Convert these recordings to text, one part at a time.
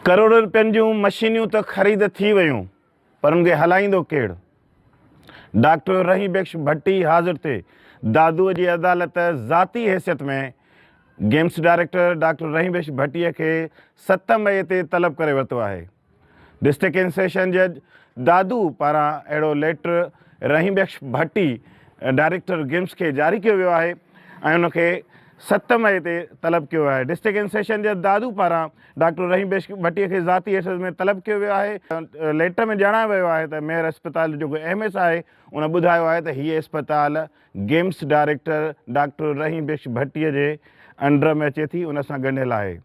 करोड़ रुपयनि जूं मशीनियूं त ख़रीद थी वयूं, पर उनखे हलाईंदो केरु? डॉक्टर रहीम बख्श भट्टी हाज़िर थे। दादूअ जी अदालत ज़ाती हैसियत में गेम्स डायरेक्टर डॉक्टर रहीम बख्श भट्टीअ खे 7 मई ते तलब करे वरितो आहे। डिस्ट्रिक्ट एंड सेशन जज दादू पारां अहिड़ो लेटर रहीम बख्श भट्टी डायरेक्टर गेम्स खे जारी कयो वियो आहे ऐं उनखे 7 मई ते तलब कयो आहे। डिस्ट्रिक्ट एंड सेशन जज दादू पारां डॉक्टर रहीम बख्श भट्टीअ खे ज़ाती हैसियत में तलब कयो वियो आहे। लेटर में ॼाणायो वियो आहे त मेयर अस्पताल जो एमएस आहे उन ॿुधायो आहे त हीअ अस्पताल गेम्स डायरेक्टर डॉक्टर रहीम बख्श भट्टीअ जे अंडर में अचे थी, उन सां ॻंढियल आहे।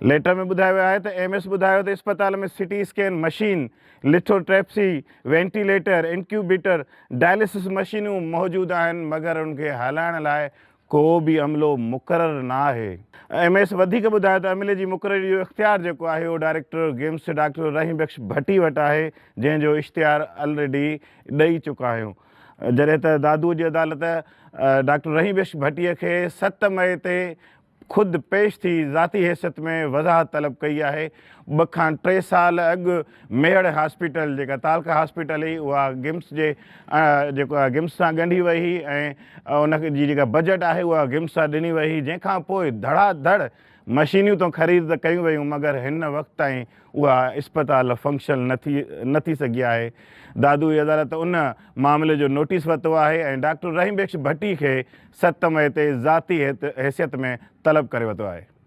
लेटर में ॿुधायो वियो आहे त एमएस ॿुधायो त अस्पताल में CT scan machine, lithotripsy, ventilator, incubator, dialysis मशीनूं मौजूदु आहिनि, मगर उनखे हलाइण लाइ को बि अमलो मुक़ररु न आहे। एमएस वधीक ॿुधायो त अमले जी मुक़ररी जो इख़्तियार जेको आहे उहो डायरेक्टर गेम्स डॉक्टर रहीम बख्श भट्टी वटि आहे, जंहिंजो इश्तिहार ऑलरेडी ॾेई चुका आहियूं। जॾहिं त दादूअ जी अदालत डॉक्टर रहीम बख्श भट्टीअ खे 7 मई ते ख़ुदि पेश थी ज़ाती हैसियत में वज़ाहत तलब कई आहे। 2 खां 3 साल अॻु मेहड़ हॉस्पिटल जेका तालका हॉस्पिटल हुई उहा गिम्स जे जेको आहे गिम्स सां ॻंढी वई हुई ऐं उनजी जेका बजट आहे उहा गिम्स सां ॾिनी वई हुई, जंहिंखां पोइ धड़ाधड़ मशीनियूं तो ख़रीद कयूं वयूं, मगर हिन वक़्त ताईं उहा इस्पताल फंक्शन न थी सघी आहे। दादू जी अदालत उन मामले जो नोटिस वरितो आहे ऐं डॉक्टर रहीम बख्श भट्टी खे 7 मई ते ज़ाती हैसियत में तलब करे वरितो आहे।